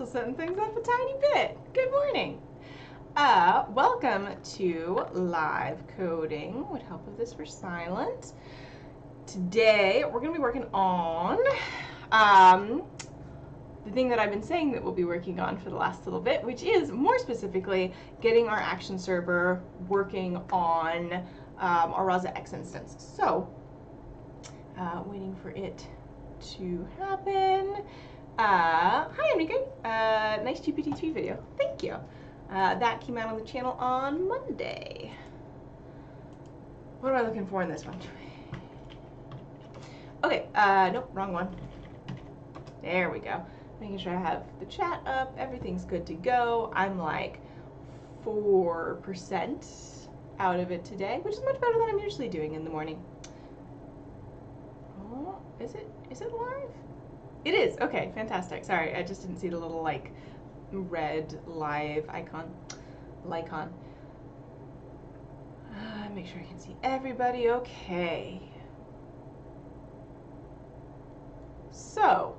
Still setting things up a tiny bit. Good morning. Welcome to Live Coding. Would help if this were silent. Today we're going to be working on the thing that I've been saying that we'll be working on for the last little bit, which is more specifically getting our action server working on our Rasa X instance. So, waiting for it to happen. Hi Enrique, nice GPT-3 video, thank you. That came out on the channel on Monday. What am I looking for in this one? Okay, nope, wrong one. There we go. Making sure I have the chat up, everything's good to go. I'm like 4% out of it today, which is much better than I'm usually doing in the morning. Oh, is it live? It is. Okay, fantastic. Sorry, I just didn't see the little like red live icon. Make sure I can see everybody. Okay. So,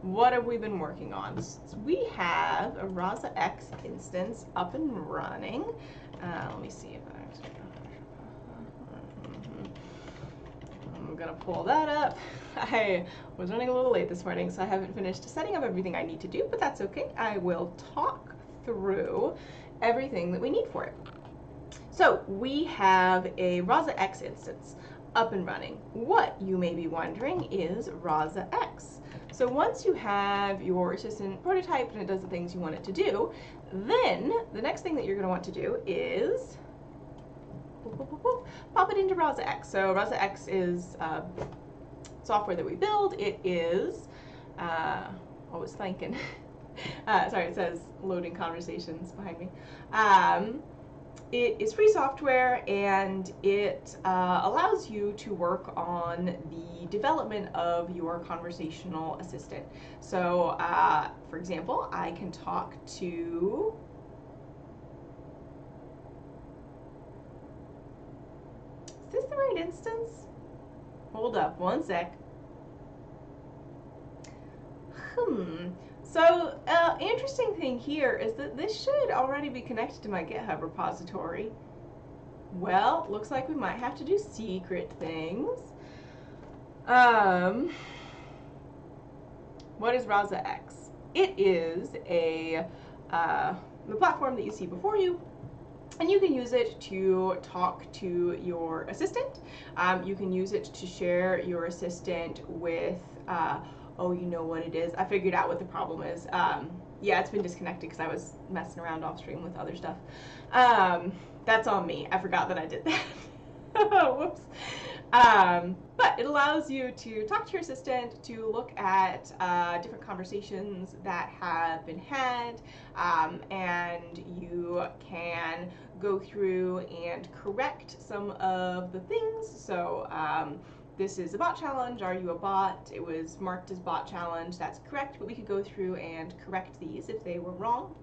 what have we been working on? So we have a Rasa X instance up and running. Let me see if I'm gonna pull that up. I was running a little late this morning, so I haven't finished setting up everything I need to do, but that's okay. I will talk through everything that we need for it. So we have a Rasa X instance up and running. What you may be wondering is Rasa X. So once you have your assistant prototyped and it does the things you want it to do, then the next thing that you're going to want to do is pop it into Rasa X. So Rasa X is software that we build. It is, I was thinking, sorry, it says loading conversations behind me. It is free software, and it allows you to work on the development of your conversational assistant. So, for example, I can talk to is this the right instance? Hold up, one sec. So, interesting thing here is that this should already be connected to my GitHub repository. Well, looks like we might have to do secret things. What is Rasa X? It is the platform that you see before you, and you can use it to talk to your assistant. You can use it to share your assistant with oh, you know what it is. I figured out what the problem is. Yeah, it's been disconnected because I was messing around off stream with other stuff. That's on me. I forgot that I did that. Whoops. But it allows you to talk to your assistant, to look at different conversations that have been had, and you can go through and correct some of the things. So, this is a bot challenge. Are you a bot? It was marked as bot challenge. That's correct, but we could go through and correct these if they were wrong.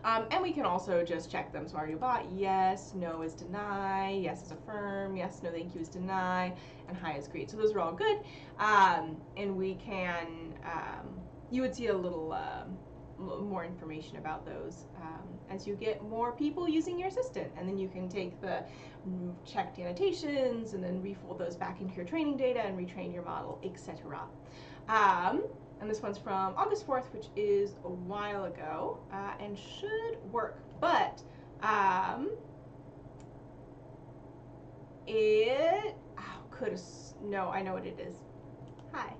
And we can also just check them. So are you a bot? Yes, no is deny, yes is affirm, yes, no thank you is deny, and hi is great. So those are all good. And we can, you would see a little more information about those as you get more people using your assistant, and then you can take the checked annotations and then refold those back into your training data and retrain your model, etc. And this one's from August 4th, which is a while ago, and should work, but it could have, no, I know what it is. Hi.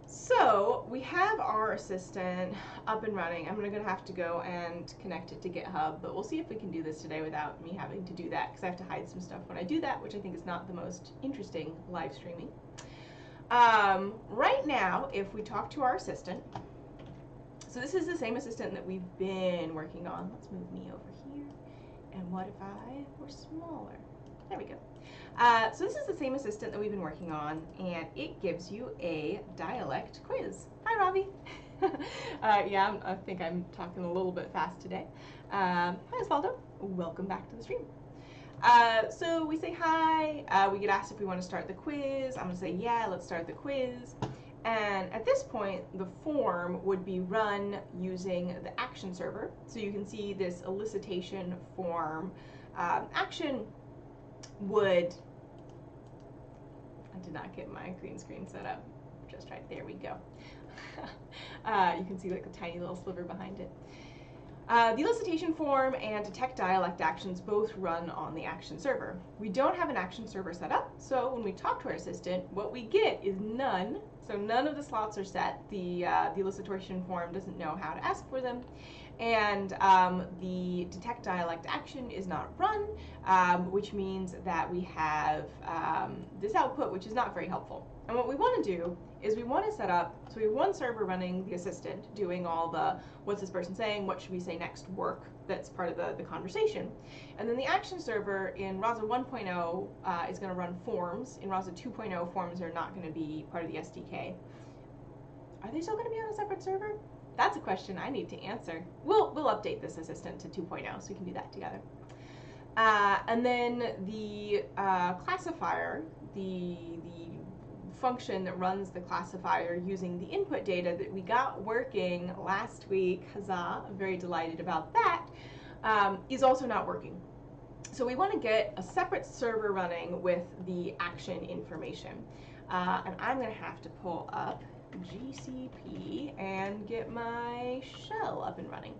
So we have our assistant up and running. I'm gonna have to go and connect it to GitHub, but we'll see if we can do this today without me having to do that, because I have to hide some stuff when I do that, which I think is not the most interesting live streaming. Right now, if we talk to our assistant, so this is the same assistant that we've been working on. Let's move me over here. And what if I were smaller? There we go. So this is the same assistant that we've been working on, and it gives you a dialect quiz. Hi, Robbie. Yeah, I think I'm talking a little bit fast today. Hi, Osvaldo. Welcome back to the stream. So we say hi, we get asked if we want to start the quiz. I'm going to say, yeah, let's start the quiz. And at this point, the form would be run using the action server. So you can see this elicitation form action would, I did not get my green screen set up, just right, there we go. You can see like a tiny little sliver behind it. The elicitation form and detect dialect actions both run on the action server. We don't have an action server set up, so when we talk to our assistant, what we get is none. So none of the slots are set. The elicitation form doesn't know how to ask for them. And the detect dialect action is not run, which means that we have this output, which is not very helpful. And what we want to do is we want to set up, so we have one server running the assistant, doing all the what's this person saying, what should we say next work that's part of the conversation. And then the action server in Rasa 1.0 is going to run forms. In Rasa 2.0, forms are not going to be part of the SDK. Are they still going to be on a separate server? That's a question I need to answer. We'll update this assistant to 2.0 so we can do that together. And then the classifier, the function that runs the classifier using the input data that we got working last week, huzzah, I'm very delighted about that, is also not working. So we want to get a separate server running with the action information. And I'm going to have to pull up GCP and get my shell up and running.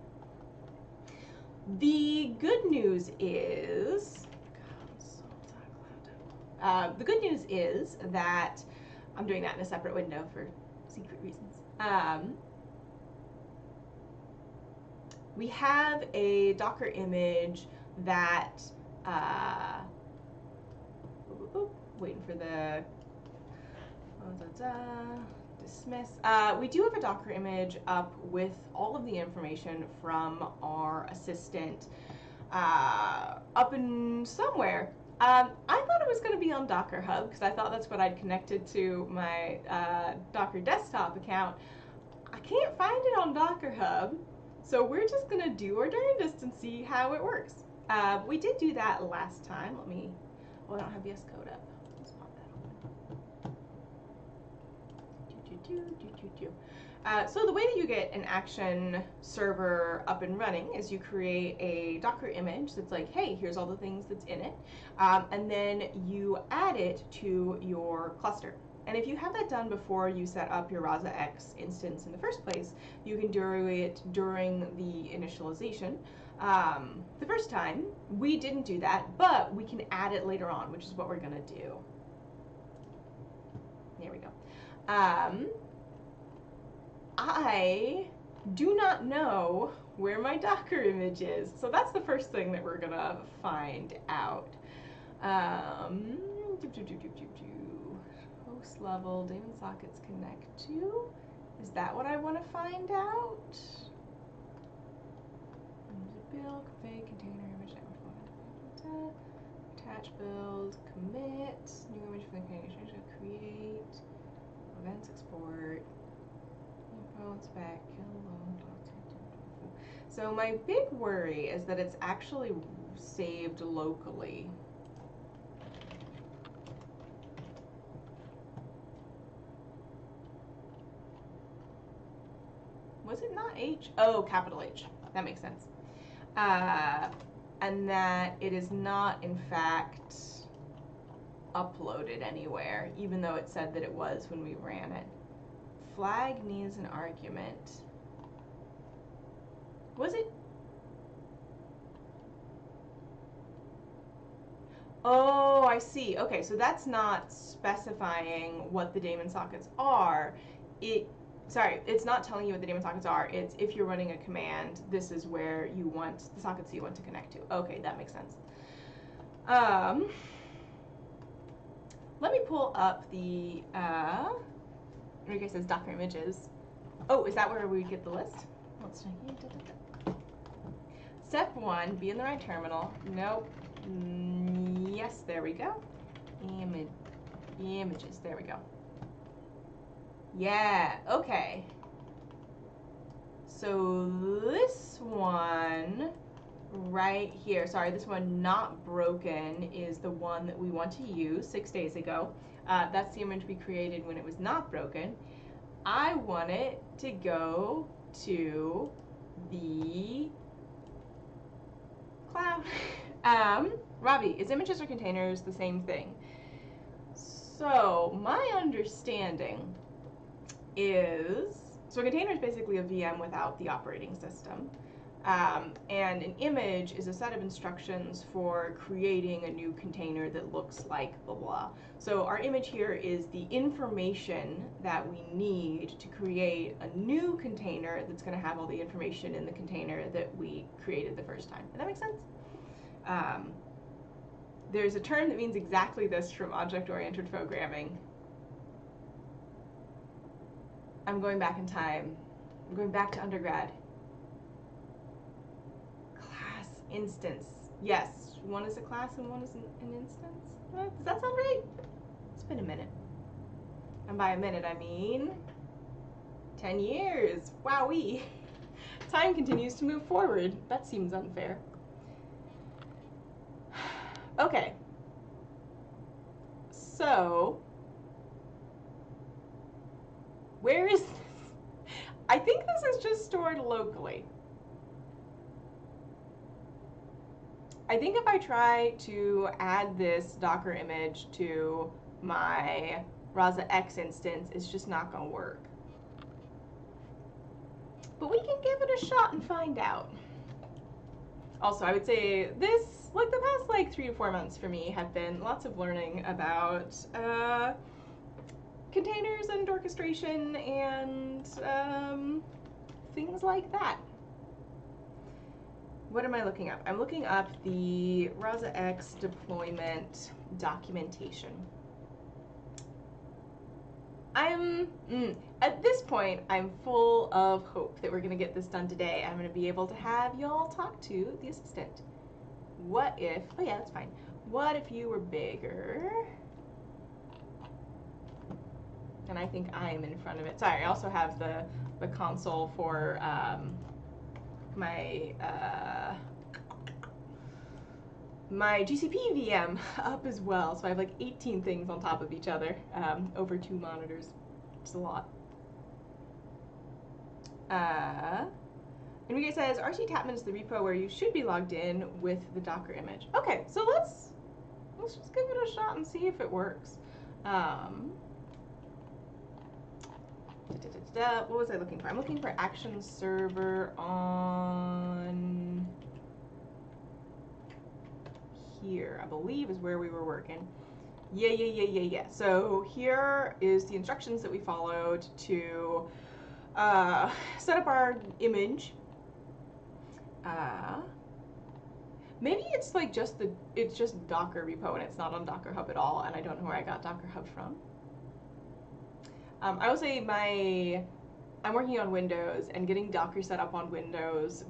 The good news is, that I'm doing that in a separate window for secret reasons. We have a Docker image that, waiting for the, dismiss. We do have a Docker image up with all of the information from our assistant up in somewhere. I thought it was going to be on Docker Hub because I thought that's what I'd connected to my Docker desktop account. I can't find it on Docker Hub, so we're just going to do our darndest and see how it works. We did do that last time. Let me, oh, I don't have VS Code up. Let's pop that open. So the way that you get an action server up and running is you create a Docker image that's like, hey, here's all the things that's in it, and then you add it to your cluster. And if you have that done before you set up your Rasa X instance in the first place, you can do it during the initialization. The first time, we didn't do that, but we can add it later on, which is what we're going to do. There we go. I do not know where my Docker image is, so that's the first thing that we're gonna find out. Host level, daemon sockets connect to. Is that what I want to find out? Build, config, container, image network, attach, build, commit, new image for the container, create, events export. Spec, so my big worry is that it's actually saved locally. Was it not H? Oh, capital H. That makes sense. And that it is not, in fact, uploaded anywhere, even though it said that it was when we ran it. Flag needs an argument. Was it? Oh, I see. Okay, so that's not specifying what the daemon sockets are. Sorry, it's not telling you what the daemon sockets are. It's if you're running a command, this is where you want the sockets you want to connect to. Okay, that makes sense. Let me pull up the Enrique says Docker images. Oh, is that where we get the list? Let's check. Step 1, be in the right terminal. Nope. Yes, there we go. Images, there we go. Yeah, okay. So this one right here, sorry, this one not broken is the one that we want to use 6 days ago. That's the image we created when it was not broken. I want it to go to the cloud. Robbie, is images or containers the same thing? So my understanding is, so a container is basically a VM without the operating system. And an image is a set of instructions for creating a new container that looks like blah blah. So our image here is the information that we need to create a new container that's going to have all the information in the container that we created the first time. Does that make sense? There's a term that means exactly this from object-oriented programming. I'm going back in time. I'm going back to undergrad. Class instance. Yes, one is a class and one is an instance. Does that sound right? It's been a minute. And by a minute, I mean 10 years. Wowee. Time continues to move forward. That seems unfair. Okay. So, where is this? I think this is just stored locally. I think if I try to add this Docker image to my Rasa X instance, it's just not going to work. But we can give it a shot and find out. Also, I would say this, like the past 3 to 4 months for me, have been lots of learning about containers and orchestration and things like that. What am I looking up? I'm looking up the Rasa X deployment documentation. At this point, I'm full of hope that we're going to get this done today. I'm going to be able to have y'all talk to the assistant. What if, oh yeah, that's fine. What if you were bigger? And I think I am in front of it. Sorry, I also have the console for my GCP VM up as well. So I have 18 things on top of each other over 2 monitors. It's a lot. Enrique says, RC Tapman is the repo where you should be logged in with the Docker image. Okay, so let's just give it a shot and see if it works. What was I looking for? I'm looking for action server on here, I believe is where we were working. Yeah. So here is the instructions that we followed to set up our image. Maybe it's it's just Docker repo and it's not on Docker Hub at all, and I don't know where I got Docker Hub from. I will say I'm working on Windows, and getting Docker set up on Windows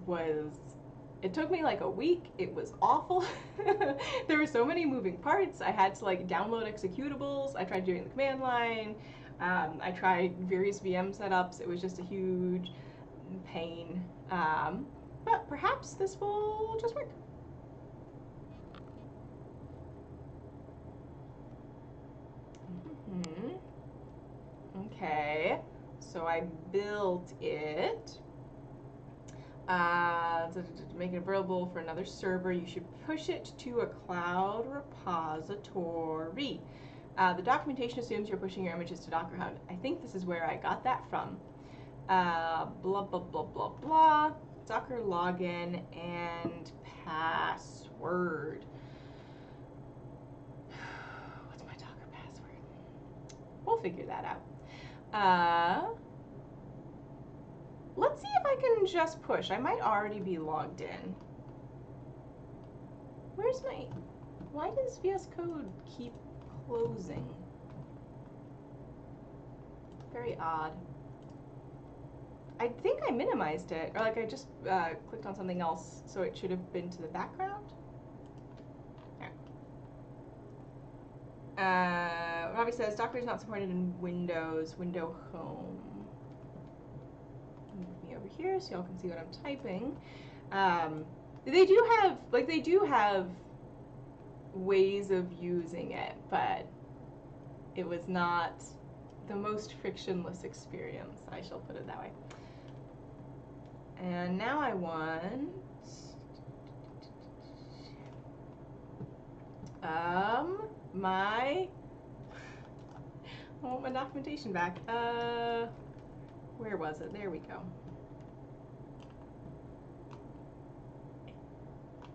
it took me a week. It was awful. There were so many moving parts. I had to download executables. I tried doing the command line. I tried various VM setups. It was just a huge pain. But perhaps this will just work. Okay, so I built it. To make it available for another server, you should push it to a cloud repository. The documentation assumes you're pushing your images to Docker Hub. I think this is where I got that from. Blah, blah, blah, blah, blah. Docker login and password. What's my Docker password? We'll figure that out. Let's see if I can just push. I might already be logged in. Why does VS Code keep closing? Very odd. I think I minimized it, or I just clicked on something else, so it should have been to the background. Robbie says, Docker is not supported in Windows, Window Home. Move me over here so y'all can see what I'm typing. They do have ways of using it, but it was not the most frictionless experience. I shall put it that way. And now I want I want my documentation back. Where was it? There we go.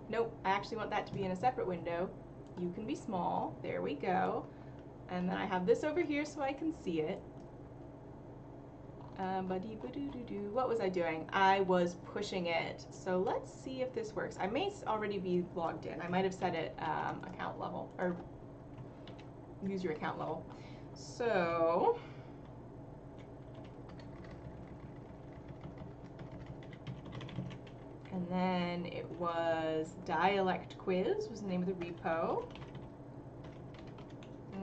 Nope, I actually want that to be in a separate window. You can be small. There we go. And then I have this over here so I can see it. What was I doing? I was pushing it. So let's see if this works. I may already be logged in. I might have set it account level, or user account level. So and then it was dialect quiz was the name of the repo.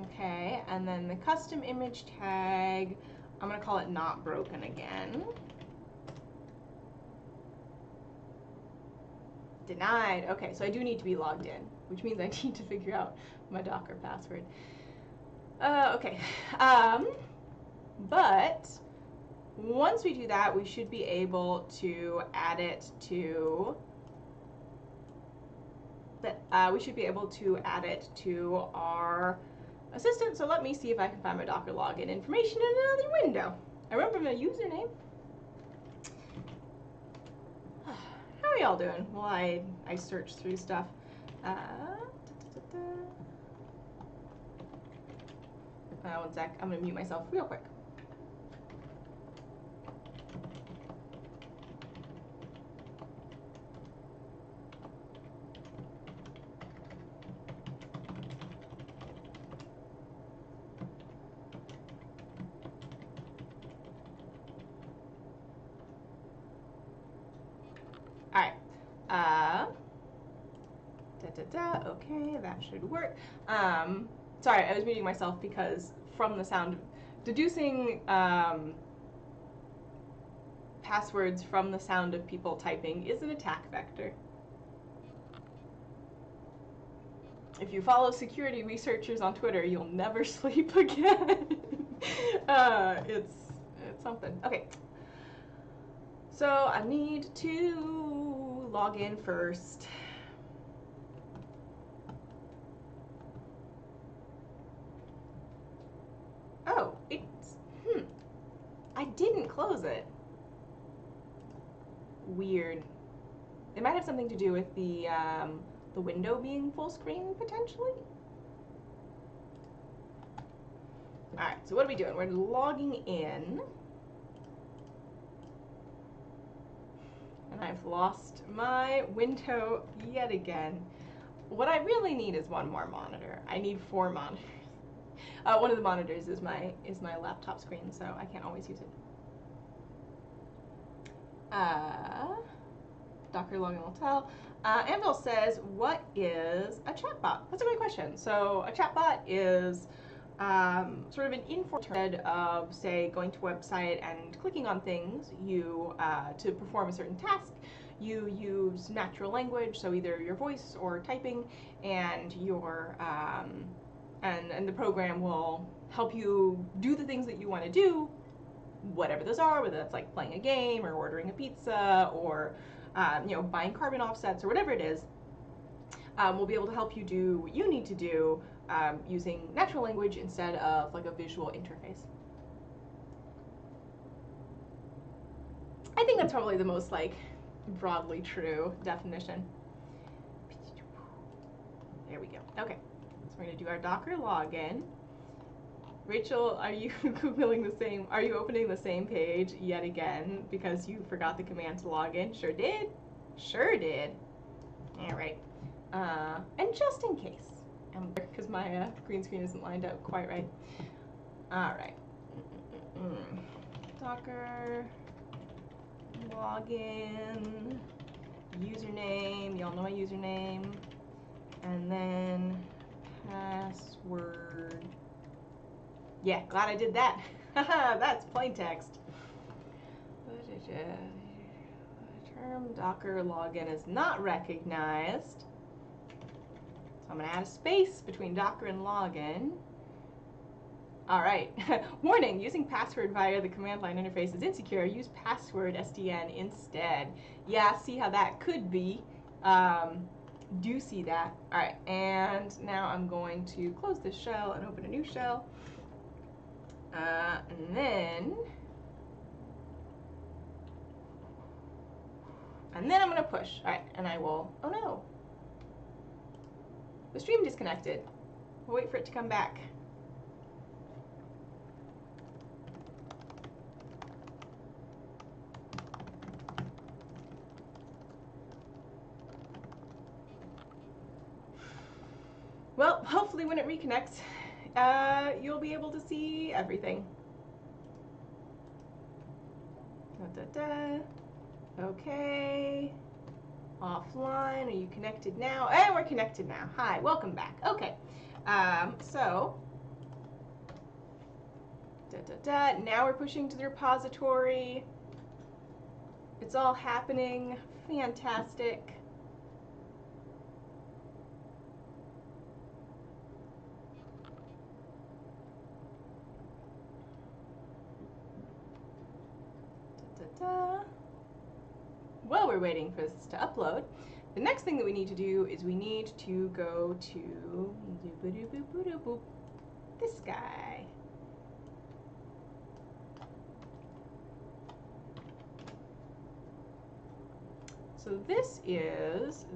Okay, and then the custom image tag, I'm gonna call it not broken again. Denied. Okay, so I do need to be logged in, which means I need to figure out my Docker password. Okay, but once we do that, we should be able to add it to our assistant. So let me see if I can find my Docker login information in another window. I remember my username. How are y'all doing? Well, I search through stuff. One sec. I'm gonna mute myself real quick. Okay, that should work. Sorry, I was muting myself because from the sound of deducing passwords from the sound of people typing is an attack vector. If you follow security researchers on Twitter, you'll never sleep again. It's something. Okay. So I need to log in first. Oh, it's, I didn't close it. Weird. It might have something to do with the window being full screen, potentially. All right, so what are we doing? We're logging in. And I've lost my window yet again. What I really need is one more monitor. I need 4 monitors. One of the monitors is my laptop screen, so I can't always use it. Docker login will tell. Anvil says, what is a chatbot? That's a great question. So a chatbot is sort of an informal method of, say, going to a website and clicking on things. You to perform a certain task, you use natural language, so either your voice or typing, and your and the program will help you do the things that you want to do, whatever those are, whether that's like playing a game or ordering a pizza or buying carbon offsets or whatever it is. We'll be able to help you do what you need to do using natural language instead of like a visual interface. I think that's probably the most like broadly true definition. There we go. Okay, so we're gonna do our Docker login. Rachel, are you Googling the same? Are you opening the same page yet again because you forgot the command to log in? Sure did. Sure did. All right. And just in case, because my green screen isn't lined up quite right. All right. Docker login, username. Y'all know my username, and then password. Yeah, glad I did that. Haha, that's plain text. Term Docker login is not recognized. So I'm going to add a space between Docker and login. All right. Warning, using password via the command line interface is insecure. Use password SDN instead. Yeah, see how that could be. Do see that. All right, and now I'm going to close this shell and open a new shell. And then I'm going to push. All right, and I will, oh no. The stream disconnected. We'll wait for it to come back. Well, hopefully when it reconnects, you'll be able to see everything. Okay. Offline. Are you connected now? And we're connected now. Hi, welcome back. Okay. So now we're pushing to the repository. It's all happening. Fantastic. While we're waiting for this to upload, the next thing that we need to do is we need to go to this guy. So this is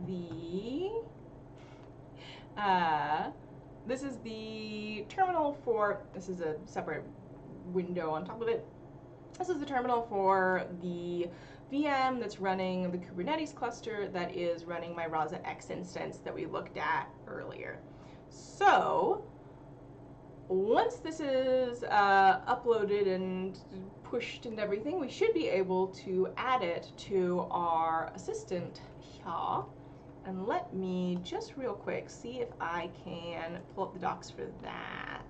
the terminal for, this is a separate window on top of it. This is the terminal for the VM that's running the Kubernetes cluster that is running my Rasa X instance that we looked at earlier. So once this is uploaded and pushed and everything, we should be able to add it to our assistant here. And let me just real quick see if I can pull up the docs for that.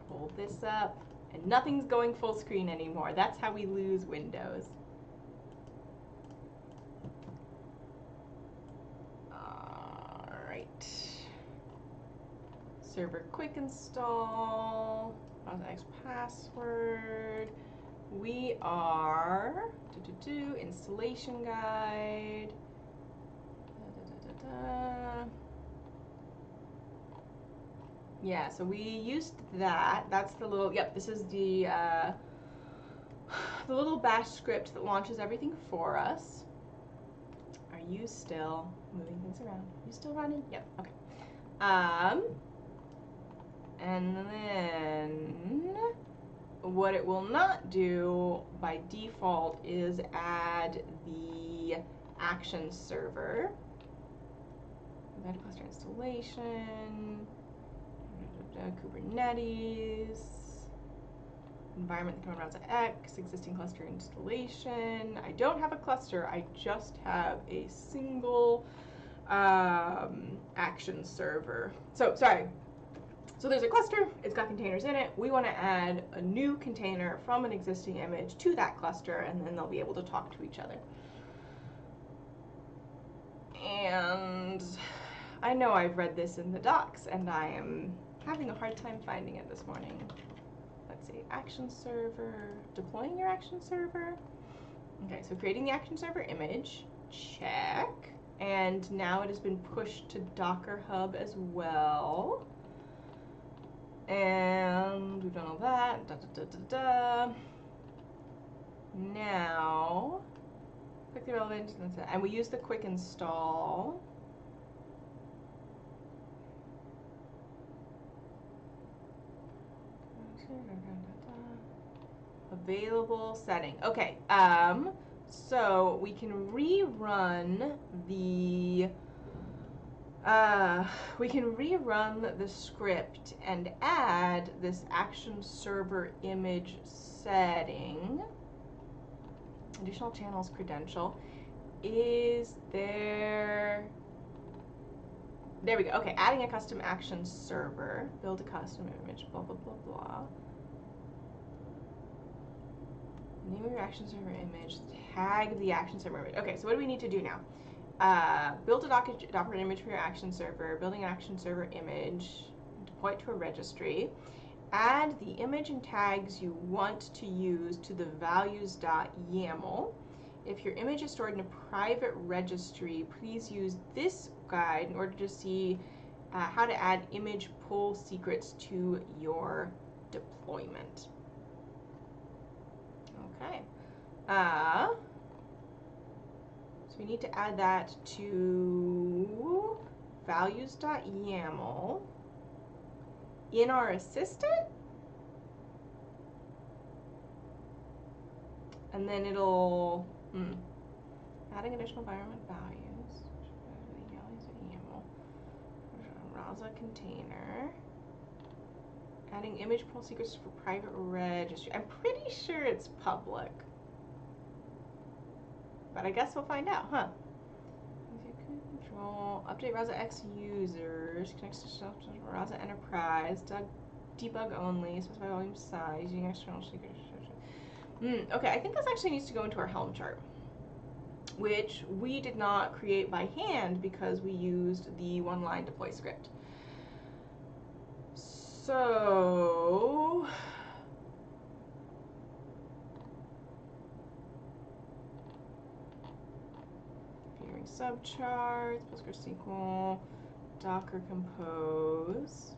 Pull this up, and nothing's going full screen anymore. That's how we lose Windows. All right. Server quick install. Rasa X password. We are installation guide. Yeah, so we used that. That's the little, yep, this is the little bash script that launches everything for us. Are you still moving things around? Are you still running? Yep, okay. And then what it will not do by default is add the action server. Add cluster installation. Kubernetes, environment that can run Rasa X, existing cluster installation. I don't have a cluster, I just have a single action server. So, sorry. So there's a cluster, it's got containers in it. We want to add a new container from an existing image to that cluster, and then they'll be able to talk to each other. And I know I've read this in the docs, and I am having a hard time finding it this morning. Let's see, action server, deploying your action server. Okay, so creating the action server image, check. And now it has been pushed to Docker Hub as well. And we've done all that, Now, click the relevant, and we use the quick install. Available setting. Okay, so we can rerun the script and add this action server image setting. Additional channels credential. Is there? There we go. Okay, adding a custom action server. Build a custom image. Blah blah blah blah. Name of your action server image, tag the action server image. Okay, so what do we need to do now? build a Docker image for your action server, building an action server image, deploy it to a registry, add the image and tags you want to use to the values.yaml. If your image is stored in a private registry, please use this guide in order to see how to add image pull secrets to your deployment. Okay. So we need to add that to values.yaml in our assistant. And then it'll, adding additional environment values, YAML, Rasa container, adding image pull secrets for private registry. I'm pretty sure it's public, but I guess we'll find out, huh? Control, update Rasa X users, connects to Rasa Enterprise, debug only, specify volume size, using external secrets. Okay, I think this actually needs to go into our Helm chart, which we did not create by hand because we used the one-line deploy script. So, configuring subcharts, PostgreSQL, Docker Compose.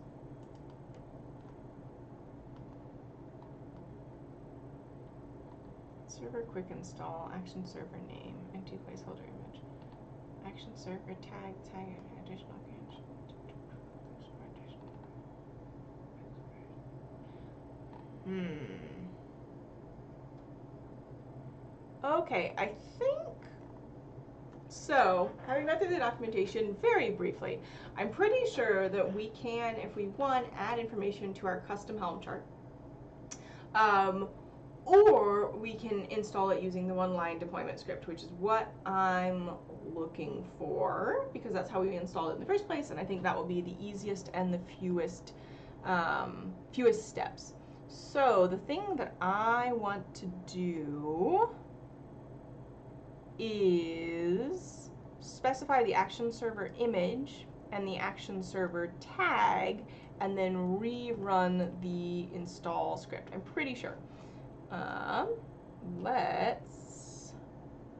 Server quick install, action server name, empty placeholder image, action server tag, additional cache. Okay, I think so. Having read through the documentation very briefly, I'm pretty sure that we can, if we want, add information to our custom Helm chart. Or we can install it using the one-line deployment script, which is what I'm looking for, because that's how we installed it in the first place, and I think that will be the easiest and the fewest steps. So the thing that I want to do is specify the action server image and the action server tag, and then rerun the install script. I'm pretty sure. Let's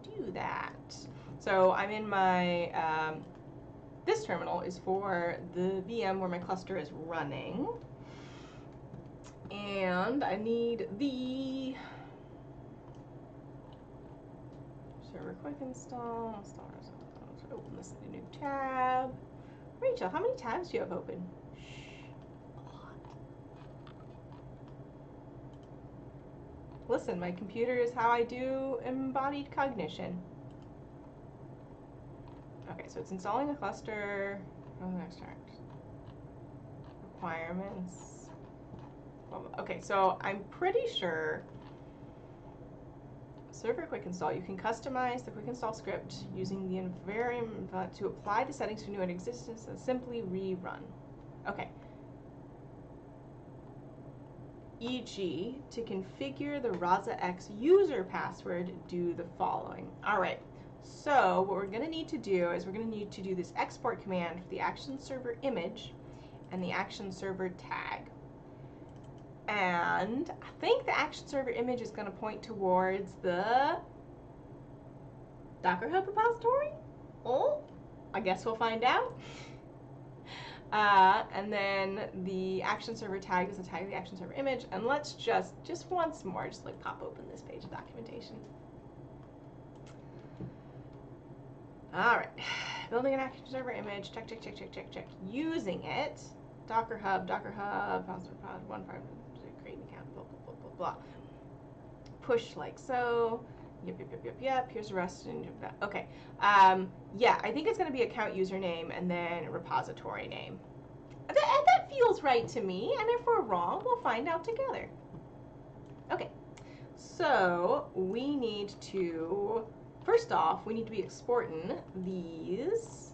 do that. So I'm in my, this terminal is for the VM where my cluster is running. And I need the server quick install. Open this in a new tab. Rachel, how many tabs do you have open? Listen, my computer is how I do embodied cognition. Okay, so it's installing a cluster. Oh, next chart. Requirements. Okay, so I'm pretty sure server quick install, you can customize the quick install script using the environment to apply the settings to new and existence and simply rerun. Okay. E.g., to configure the Rasa X user password, do the following. All right, so what we're going to need to do is we're going to need to do this export command for the action server image and the action server tag. And I think the action server image is going to point towards the Docker Hub repository. Oh, I guess we'll find out. And then the action server tag is the tag of the action server image. And let's just once more, just like pop open this page of documentation. All right, building an action server image, check. Using it, Docker Hub, one part, create an account, blah. Push like so. Yep. Here's the rest. Okay. Yeah, I think it's going to be account username and then repository name. That feels right to me, and if we're wrong, we'll find out together. Okay. So we need to, first off, we need to be exporting these.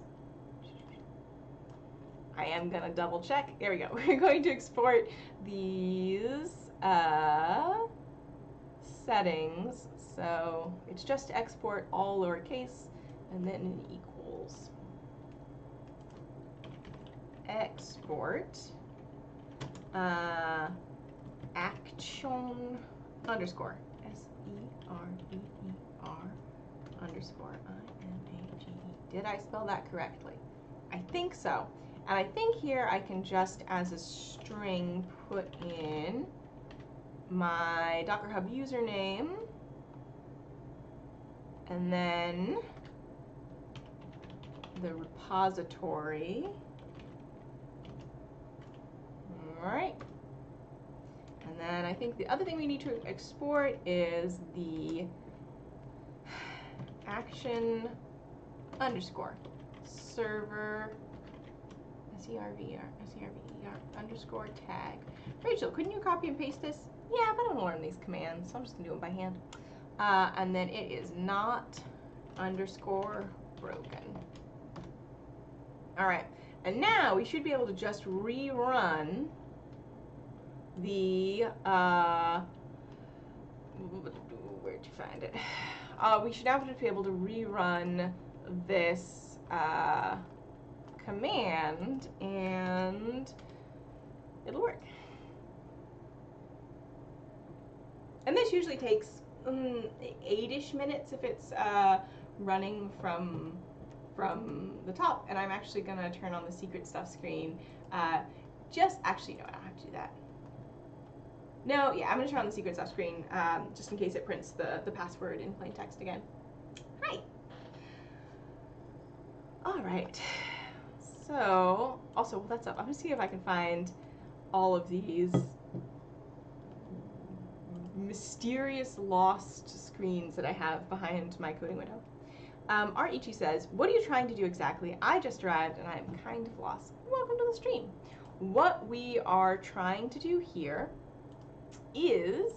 I am going to double check. There we go. We're going to export these settings. So it's just to export all lowercase and then an equal. equals export action underscore SERVER underscore IMAGE. Did I spell that correctly? I think so. And I think here I can just, as a string, put in my Docker Hub username, and then the repository. All right. And then I think the other thing we need to export is the action underscore server SERVER underscore tag. Rachel, couldn't you copy and paste this? Yeah, but I don't learn these commands, so I'm just gonna do it by hand. And then it is not underscore broken. All right, and now we should be able to just rerun the where'd you find it? We should now just be able to rerun this command, and it'll work. And this usually takes 8-ish minutes if it's running from the top. And I'm actually going to turn on the secret stuff screen. Actually, no, I don't have to do that. No, yeah, I'm going to turn on the secret stuff screen just in case it prints the password in plain text again. Hi. All right. So, also, while that's up, I'm going to see if I can find all of these mysterious lost screens that I have behind my coding window. Arichi says, what are you trying to do exactly? I just arrived and I'm kind of lost. Welcome to the stream. What we are trying to do here is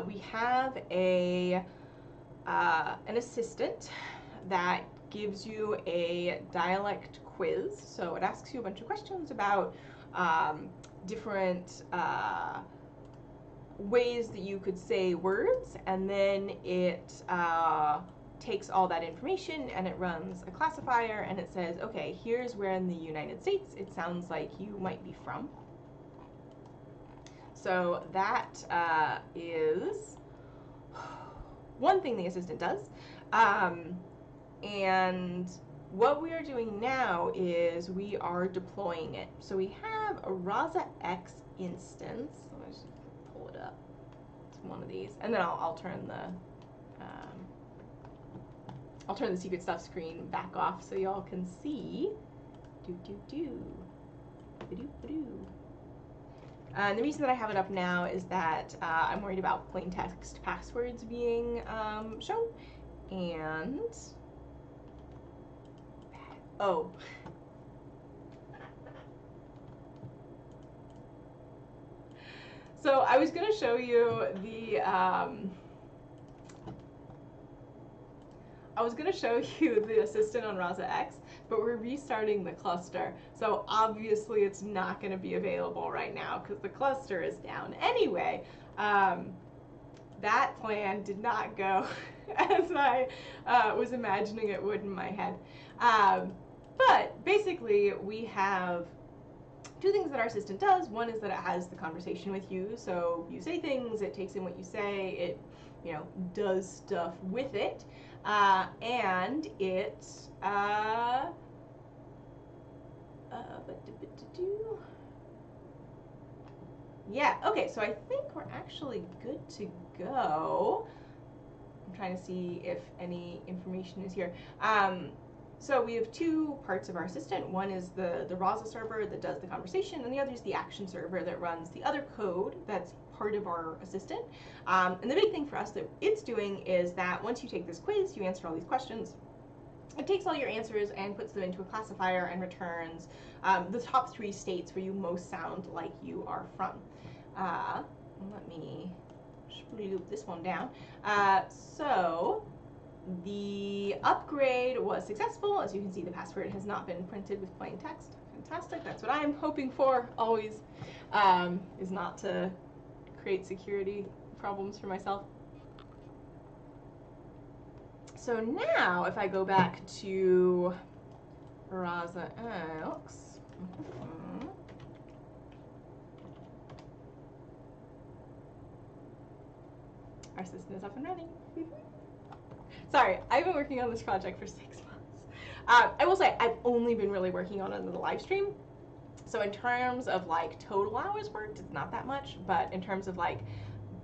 we have an assistant that gives you a dialect quiz. So it asks you a bunch of questions about different ways that you could say words, and then it takes all that information and it runs a classifier, and it says, okay, here's where in the United States it sounds like you might be from. So that is one thing the assistant does. And what we are doing now is we are deploying it. So we have a Rasa X instance. Let me just pull it up. It's one of these, and then I'll turn the secret stuff screen back off so y'all can see. And the reason that I have it up now is that I'm worried about plain text passwords being shown. And oh, so I was going to show you the assistant on Rasa X, but we're restarting the cluster. So obviously it's not going to be available right now because the cluster is down. Anyway, that plan did not go as I was imagining it would in my head. But basically we have two things that our assistant does. One is that it has the conversation with you. So you say things, it takes in what you say, it does stuff with it. And it yeah, okay, so I think we're actually good to go. I'm trying to see if any information is here. So we have two parts of our assistant. One is the Rasa server that does the conversation, and the other is the action server that runs the other code that's part of our assistant. And the big thing for us that it's doing is that once you take this quiz, you answer all these questions, it takes all your answers and puts them into a classifier and returns the top 3 states where you most sound like you are from. Let me loop this one down. So the upgrade was successful. As you can see, the password has not been printed with plain text. Fantastic. That's what I'm hoping for always, is not to create security problems for myself. So now, if I go back to Rasa X, our system is up and running. Sorry, I've been working on this project for 6 months. I will say I've only been really working on it in the live stream. So in terms of like total hours worked, it's not that much, but in terms of like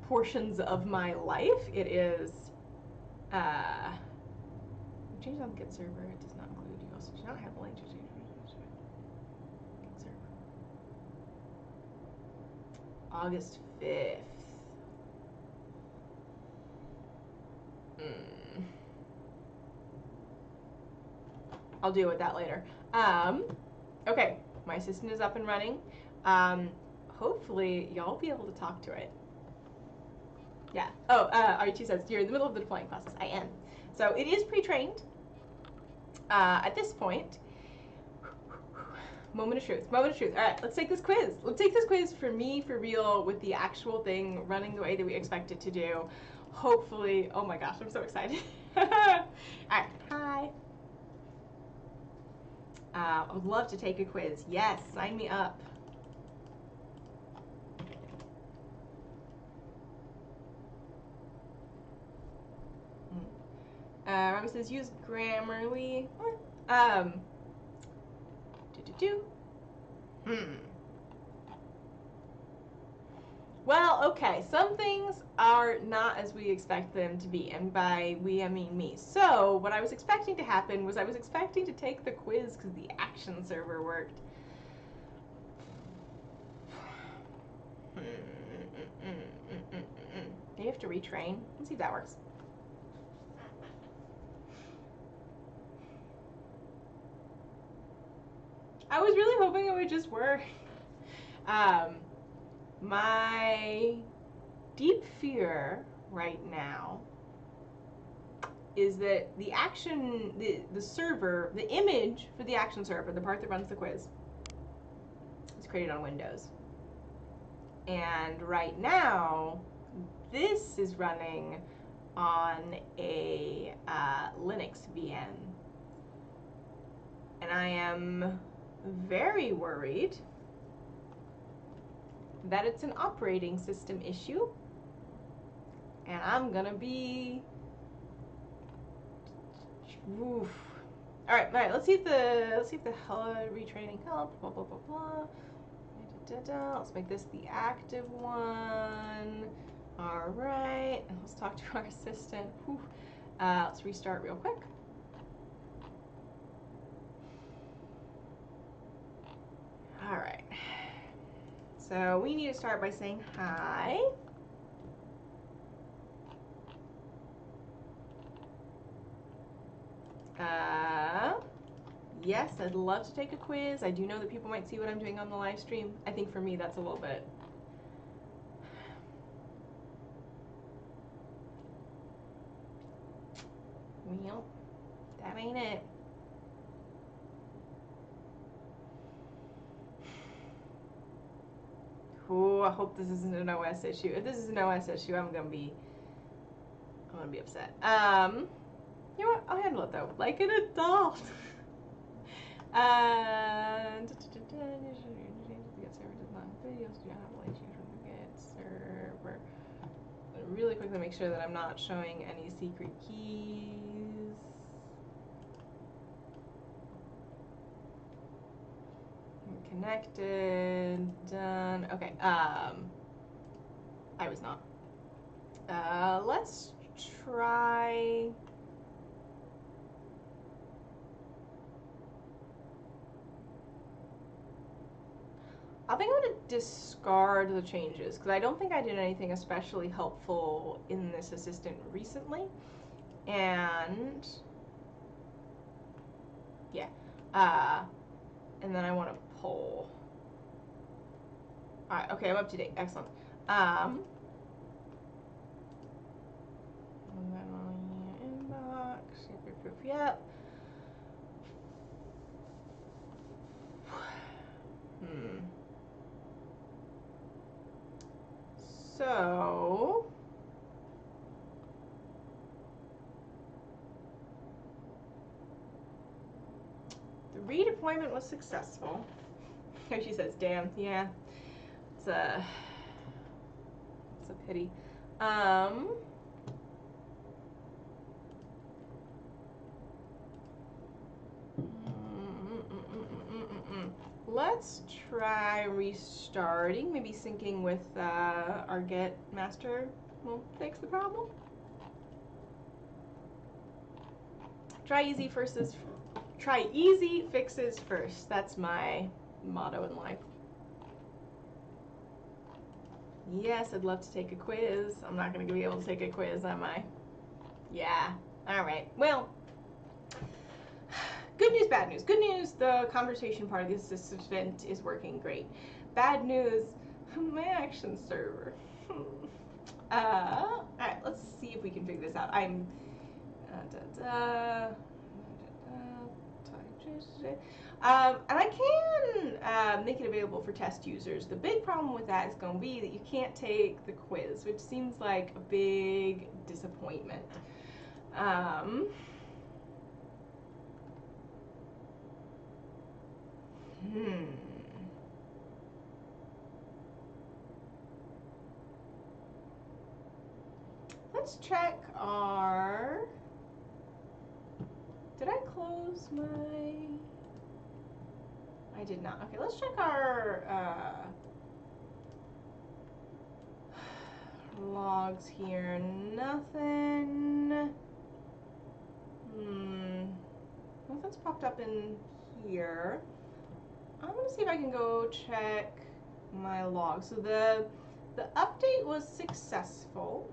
portions of my life, it is. Change on the Git server. It does not include. You also do not have a link to change Git server. August 5th. I'll deal with that later. Okay, my assistant is up and running. Hopefully, y'all be able to talk to it. Yeah. Oh, RT says, you're in the middle of the deploying process. I am. So it is pre-trained at this point. Moment of truth. Moment of truth. All right, let's take this quiz. Let's take this quiz for me, for real, with the actual thing running the way that we expect it to do. Hopefully, oh my gosh, I'm so excited. All right, hi. I would love to take a quiz. Yes, sign me up. Robbie says use Grammarly. Well, okay, some things are not as we expect them to be, and by we I mean me. So what I was expecting to happen was I was expecting to take the quiz because the action server worked. Do you have to retrain? Let's see if that works. I was really hoping it would just work. My deep fear right now is that the action, the server, the image for the action server, the part that runs the quiz, is created on Windows. And right now, this is running on a Linux VM. And I am very worried that it's an operating system issue, and I'm gonna be oof. All right, let's see if the retraining helped. Blah blah blah blah. Let's make this the active one. All right, and let's talk to our assistant. Let's restart real quick. All right. So we need to start by saying hi. Yes, I'd love to take a quiz. I do know that people might see what I'm doing on the live stream. I think for me that's a little bit. Well, that ain't it. Ooh, I hope this isn't an OS issue. If this is an OS issue, I'm gonna be upset. You know what? I'll handle it though, like an adult. Server. Really quickly make sure that I'm not showing any secret keys. Connected, done. Okay, I was not. Let's try. I think I'm gonna discard the changes because I don't think I did anything especially helpful in this assistant recently. And yeah, and then I want to poll. All right, okay, I'm up to date. Excellent. And then on your inbox, secret proof. Yep. So redeployment was successful. Here she says, damn, yeah. It's a pity. Let's try restarting, maybe syncing with our get master will fix the problem. Try easy fixes first. That's my motto in life. Yes, I'd love to take a quiz. I'm not going to be able to take a quiz, am I? Yeah. All right. Well, good news, bad news. Good news, the conversation part of the assistant is working great. Bad news, my action server. All right, let's see if we can figure this out. I'm and I can make it available for test users. The big problem with that is going to be that you can't take the quiz, which seems like a big disappointment. Let's check our... Did I close my... I did not. Okay, let's check our logs here. Nothing. Nothing's popped up in here. I'm gonna see if I can go check my logs. So the update was successful.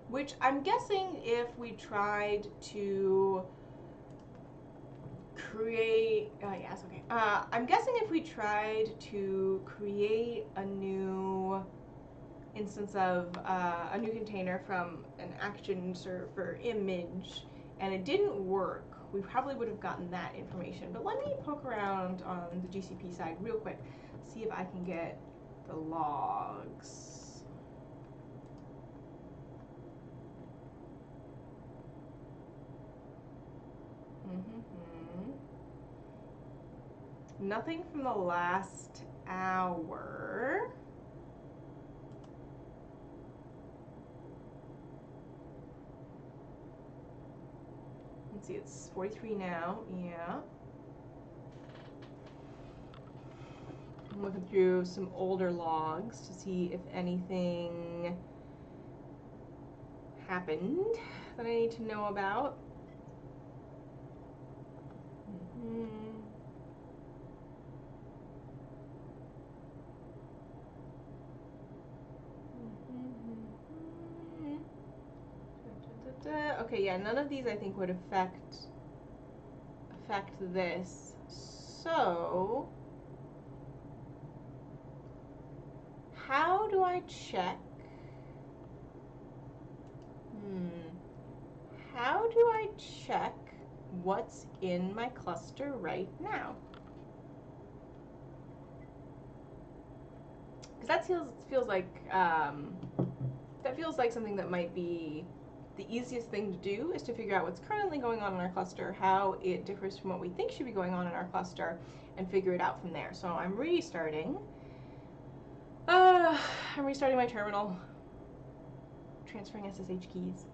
Which I'm guessing if we tried to create, yes, okay. I'm guessing if we tried to create a new instance of a new container from an action server image and it didn't work, we probably would have gotten that information. But let me poke around on the GCP side real quick, see if I can get the logs. Nothing from the last hour. Let's see, it's 43 now, yeah. I'm looking through some older logs to see if anything happened that I need to know about. Okay, yeah, none of these I think would affect this. So, how do I check? How do I check what's in my cluster right now? Because that feels like something that might be the easiest thing to do, is to figure out what's currently going on in our cluster, how it differs from what we think should be going on in our cluster, and figure it out from there. So I'm restarting. I'm restarting my terminal, transferring SSH keys.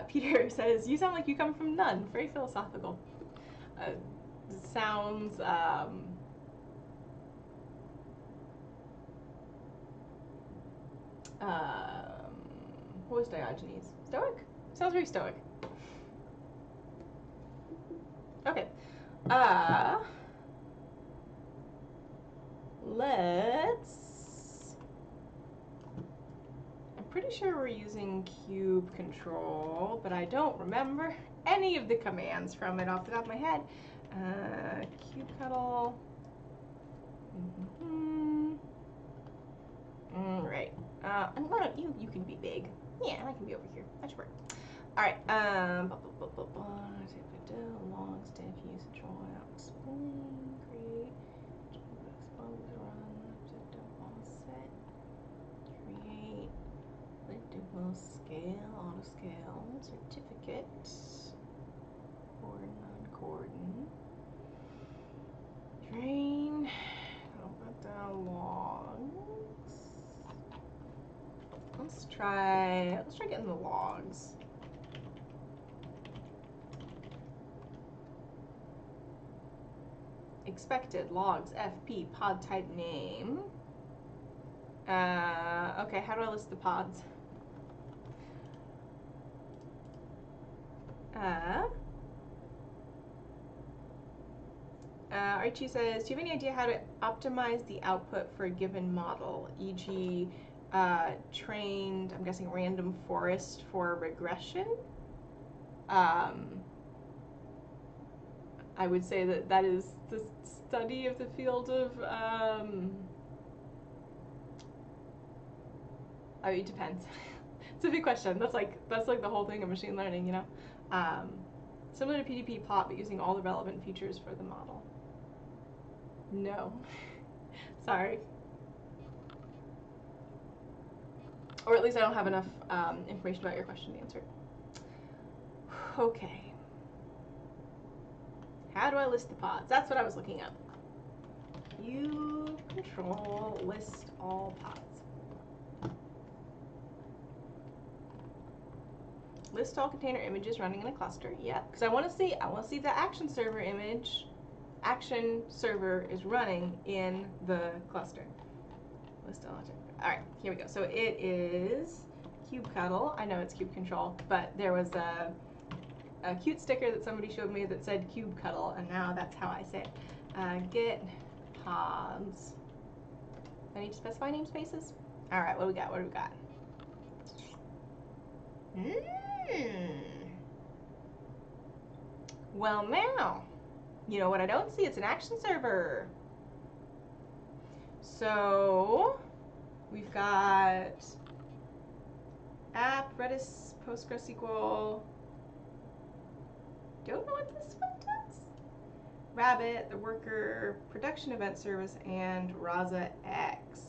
Peter says, you sound like you come from none. Very philosophical. Sounds, what was Diogenes? Stoic? Sounds very stoic. Okay. I'm pretty sure we're using cube control, but I don't remember any of the commands from it off the top of my head. Kubectl. Right. You can be big. Yeah, I can be over here. That should work. All right. Logs, diff, usage, rollout, explain, create, expose, run, offset, create, let do scale, auto scale. certificate for non-coordinate. Train. Put down logs. Let's try getting the logs. Expected logs FP pod type name. Okay, how do I list the pods? Archie says, do you have any idea how to optimize the output for a given model, e.g. Trained, I'm guessing random forest for regression? I would say that is the study of the field of, it depends. It's a big question. That's like the whole thing of machine learning, you know? Similar to PDP plot, but using all the relevant features for the model. No. Sorry. Or at least I don't have enough information about your question to answer it. Okay. How do I list the pods? That's what I was looking up. You control list all pods. List all container images running in a cluster. Yep, because I want to see the action server image. Action server is running in the cluster. List all. All right, here we go. So it is kubectl. I know it's kube control, but there was a cute sticker that somebody showed me that said kubectl, and now that's how I say it. Get pods. I need to specify namespaces. All right, what do we got? What do we got? Well, now, you know what I don't see? It's an action server. So we've got app, Redis, PostgreSQL. Don't know what this one does. Rabbit, the worker, production event service, and Rasa X.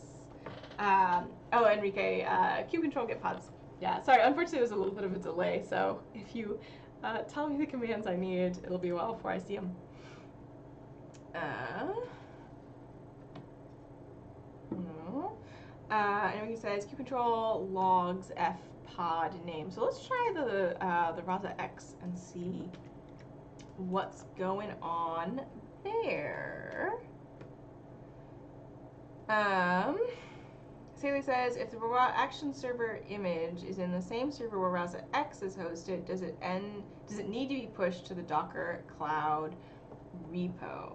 Oh, Enrique, kubectl get pods. Yeah, sorry, unfortunately there's a little bit of a delay, so if you tell me the commands I need, it'll be a while before I see them. Enrique says kubectl logs f pod name. So let's try the Rasa X and see what's going on there. Saley says, if the action server image is in the same server where Rasa X is hosted, does it need to be pushed to the Docker Cloud repo?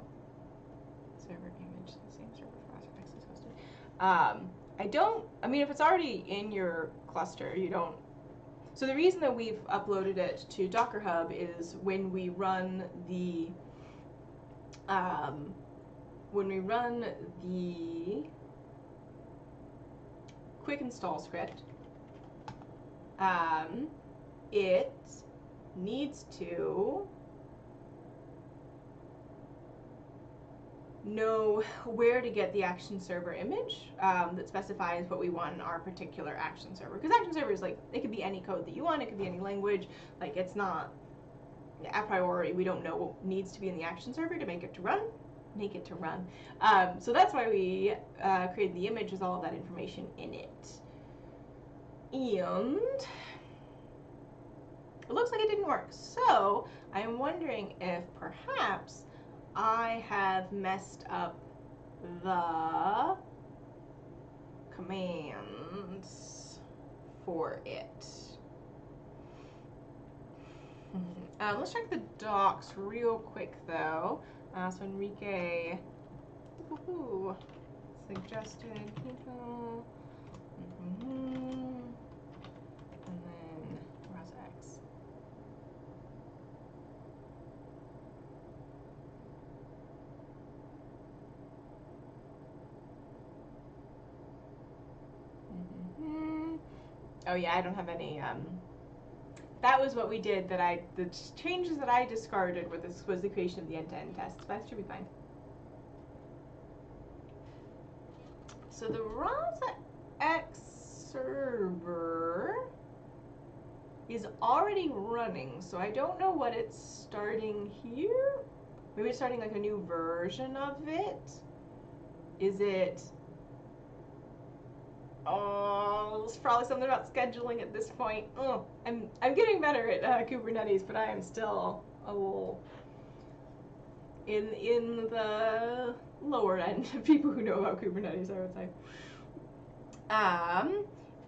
Server image, the same server where Rasa X is hosted. I mean, if it's already in your cluster, you don't. So the reason that we've uploaded it to Docker Hub is when we run the quick install script, it needs to know where to get the action server image that specifies what we want in our particular action server. Because action server is like, it could be any code that you want, it could be any language. Like, it's not, a priori, we don't know what needs to be in the action server to make it to run. So that's why we created the image with all of that information in it. And it looks like it didn't work. So I'm wondering if perhaps I have messed up the commands for it. Let's check the docs real quick though. So Enrique suggested people, and then Rasa X. Oh yeah, I don't have any. That was what we did. The changes that I discarded was the creation of the end-to-end tests. But that should be fine. So the Rasa X server is already running, so I don't know what it's starting here. Maybe it's starting like a new version of it. Is it? Oh, it's probably something about scheduling at this point. Oh, I'm getting better at Kubernetes, but I am still a little in the lower end of people who know about Kubernetes, I would say.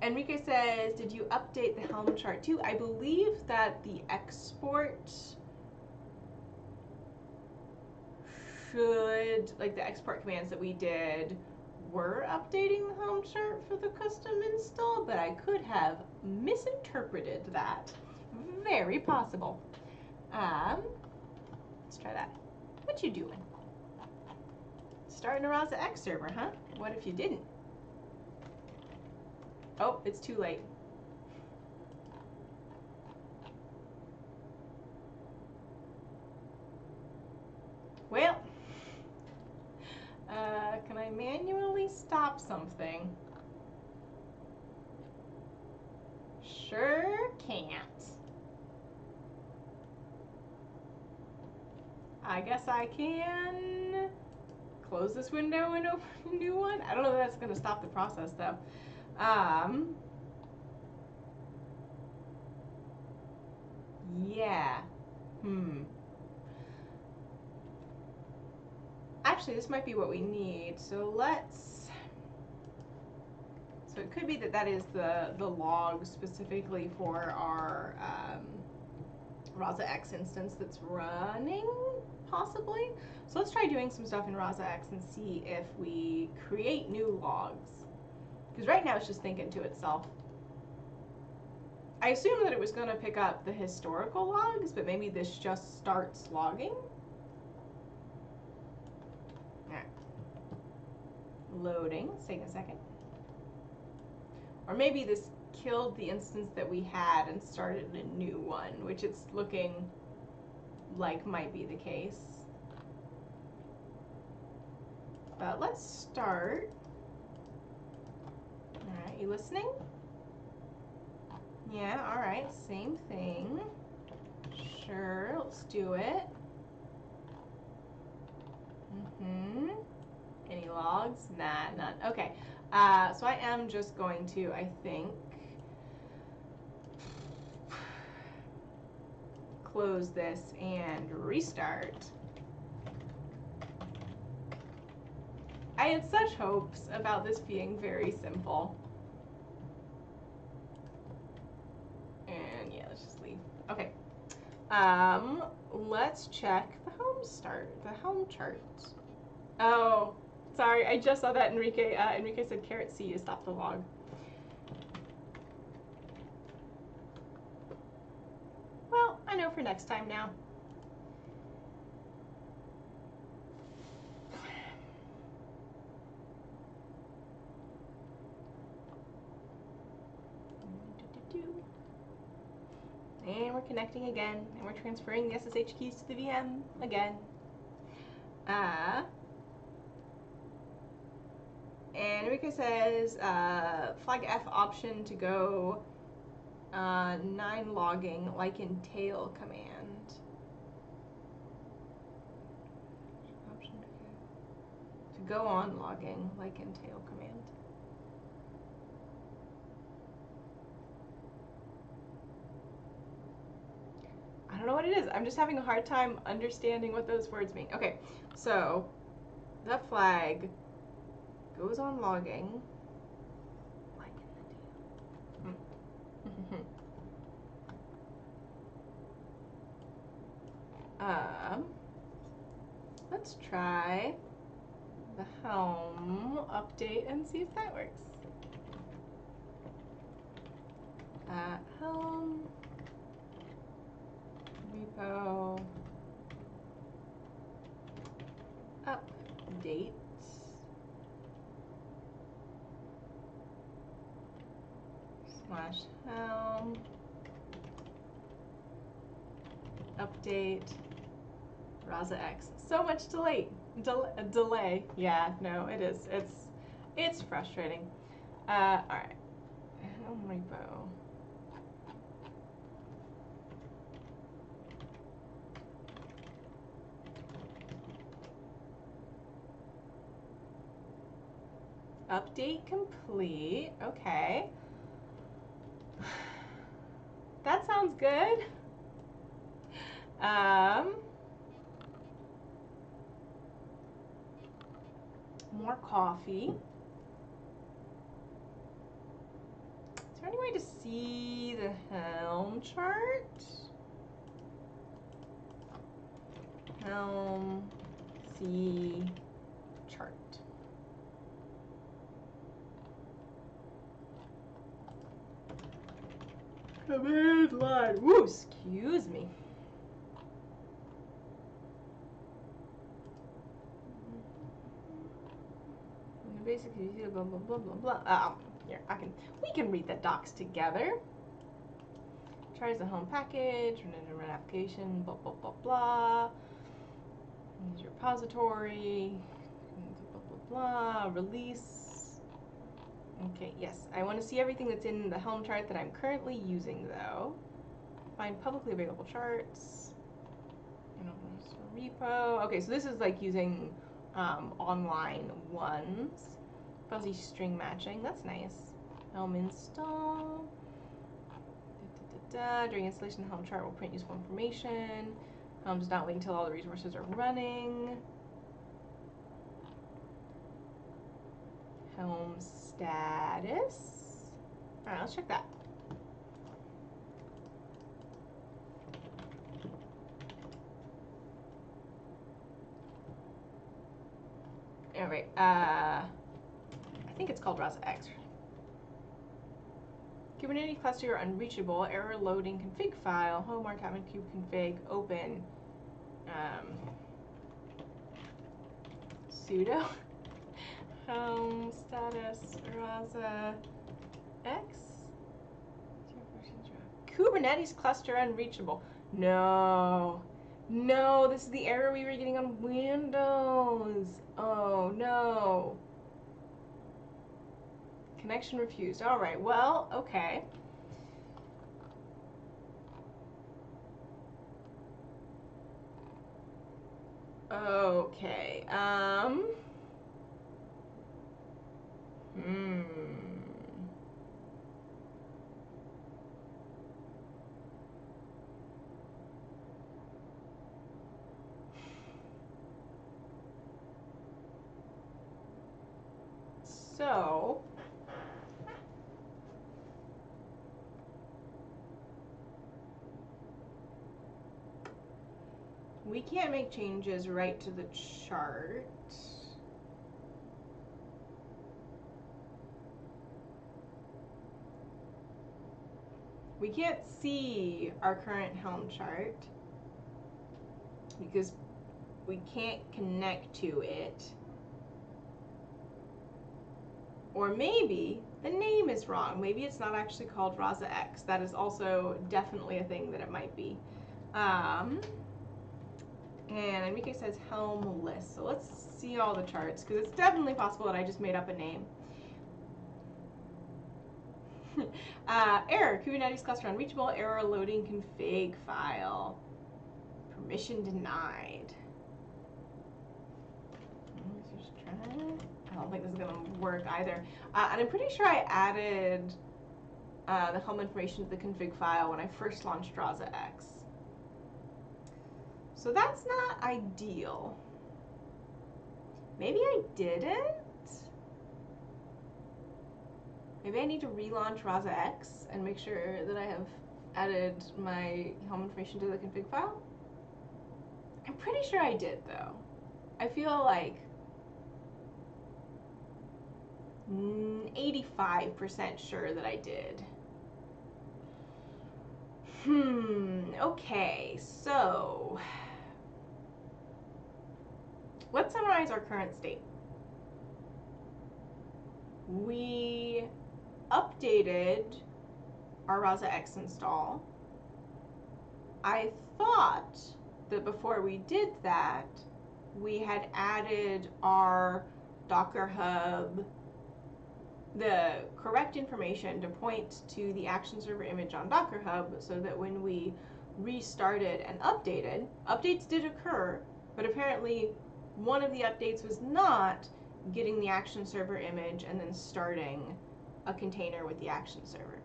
Enrique says, did you update the Helm chart too? I believe that the export should, like the export commands that we did were updating the Helm chart for the custom install, but I could have misinterpreted that. Very possible. Let's try that. What you doing? Starting a Rasa X server, huh? What if you didn't? Oh, it's too late. Well, can I manually stop something? Sure can't. I guess I can close this window and open a new one. I don't know if that's going to stop the process though. Yeah. Actually, this might be what we need. So let's. So it could be that that is the log specifically for our Rasa X instance that's running, possibly. So let's try doing some stuff in Rasa X and see if we create new logs. Because right now it's just thinking to itself. I assumed that it was going to pick up the historical logs, but maybe this just starts logging. Alright. Loading. It's taking a second. Or maybe this killed the instance that we had and started a new one, which it's looking like might be the case. But let's start. Alright, you listening? Yeah, alright, same thing. Sure, let's do it. Any logs? Nah, none. Okay, so I am just going to, I think, close this and restart. I had such hopes about this being very simple. And yeah, let's just leave. Okay. Let's check the Helm chart. Oh, sorry, I just saw that Enrique said caret C to stop the log. Well, I know for next time now. And we're connecting again, and we're transferring the SSH keys to the VM again. And Enrique says, flag F option to go 9 logging like in tail command. Option to go on logging like in tail command. I don't know what it is. I'm just having a hard time understanding what those words mean. Okay, so the flag goes on logging like in the tail. Let's try the Helm update and see if that works. Helm repo update / Helm update Rasa X. So much delay. Yeah, no, it is. It's frustrating. All right. Helm repo Update complete. Okay. That sounds good. More coffee. Is there any way to see the Helm chart? Helm, see chart. Command line. Woo, excuse me. Basically, blah blah blah blah blah. Here, we can read the docs together. Tries the home package, run application, blah blah blah blah. Here's your repository, blah blah blah. Release. Okay, yes, I want to see everything that's in the Helm chart that I'm currently using, though. Find publicly available charts. Repo. Okay, so this is like using online ones. Fuzzy string matching, that's nice. Helm install. During installation, the Helm chart will print useful information. Helm does not wait until all the resources are running. Helm status. All right, let's check that. All right, I think it's called Rasa X. Kubernetes cluster unreachable, error loading config file, home artavin kube config, open, sudo, home status, Rasa X, Kubernetes cluster unreachable. No, this is the error we were getting on Windows. Oh no. Connection refused. All right, well, okay. Okay, So, we can't make changes right to the chart. We can't see our current Helm chart because we can't connect to it. Or maybe the name is wrong. Maybe it's not actually called Rasa X. That is also definitely a thing that it might be. And Enrique says Helm list. So let's see all the charts, because it's definitely possible that I just made up a name. Error, Kubernetes cluster unreachable, error loading config file. Permission denied. Let's just try it. I don't think this is going to work either. And I'm pretty sure I added the Helm information to the config file when I first launched Rasa X. So that's not ideal. Maybe I didn't? Maybe I need to relaunch Rasa X and make sure that I have added my Helm information to the config file. I'm pretty sure I did, though. I feel like 85% sure that I did. Okay, so let's summarize our current state. We updated our Rasa X install. I thought that before we did that, we had added our Docker Hub, the correct information to point to the action server image on Docker Hub, so that when we restarted and updated, updates did occur, but apparently one of the updates was not getting the action server image, and then starting a container with the action server.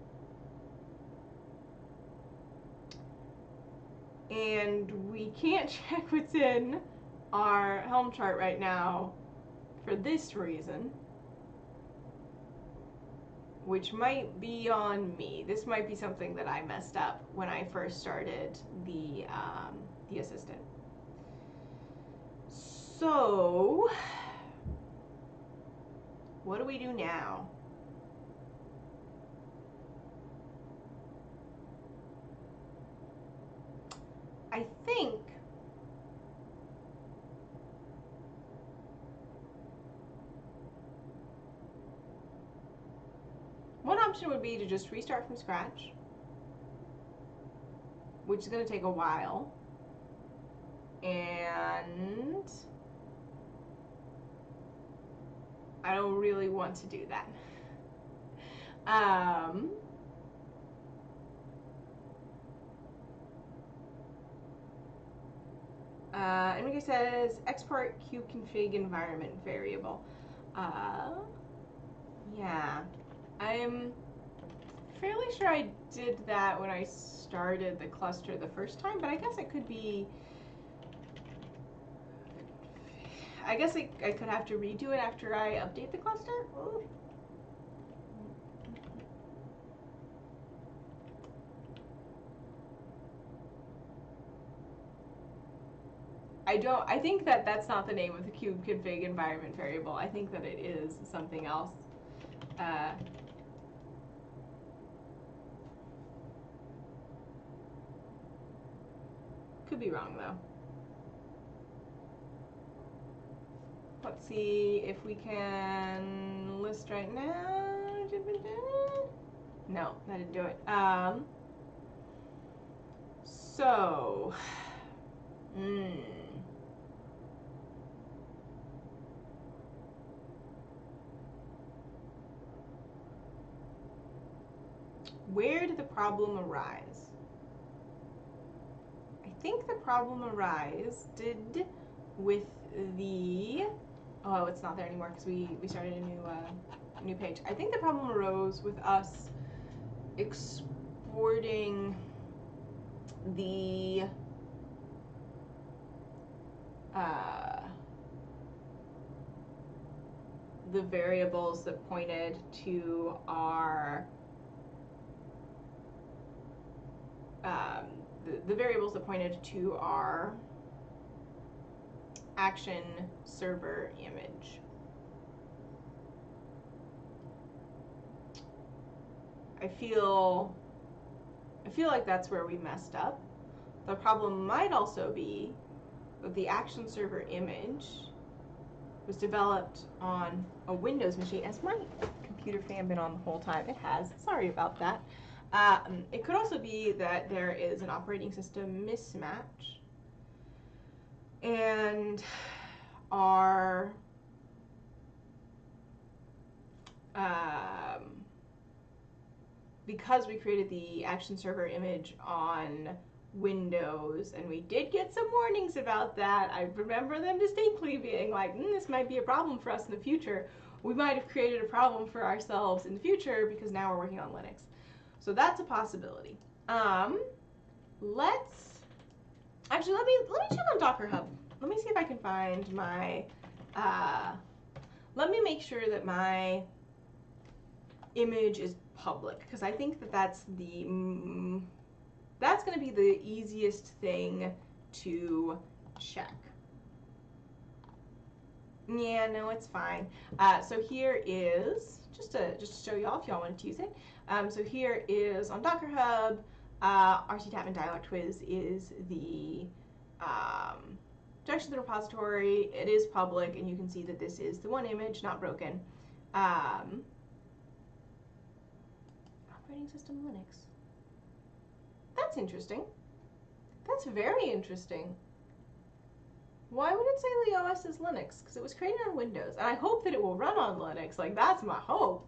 And we can't check what's in our Helm chart right now for this reason, which might be on me. This might be something that I messed up when I first started the assistant. So, what do we do now? I think one option would be to just restart from scratch, which is going to take a while, and I don't really want to do that. Enrique says export kubeconfig environment variable. Yeah, I'm fairly sure I did that when I started the cluster the first time, but I guess it could be. I guess I could have to redo it after I update the cluster. Ooh. I think that that's not the name of the kubeconfig environment variable. I think that it is something else. Could be wrong though. Let's see if we can list right now. No, that didn't do it. So, where did the problem arise? I think the problem did with the, oh, it's not there anymore because we started a new page. I think the problem arose with us exporting the variables that pointed to our the variables that pointed to our action server image. I feel like that's where we messed up. The problem might also be that the action server image was developed on a Windows machine. Has my computer fan been on the whole time? It has. Sorry about that. It could also be that there is an operating system mismatch, and our because we created the action server image on Windows, and we did get some warnings about that. I remember them distinctly being like, this might be a problem for us in the future. We might have created a problem for ourselves in the future because now we're working on Linux. So that's a possibility. Let's actually let me check on Docker Hub. Let me see if I can find my let me make sure that my image is public, because I think that that's going to be the easiest thing to check. Yeah, no, it's fine. So here is, just to show y'all if y'all wanted to use it. So here is on Docker Hub, RC Tapman Dialog Twiz is the direction to the repository. It is public, and you can see that this is the one image, not broken. Operating system Linux. That's interesting. That's very interesting. Why would it say the OS is Linux? Because it was created on Windows, and I hope that it will run on Linux. Like, that's my hope.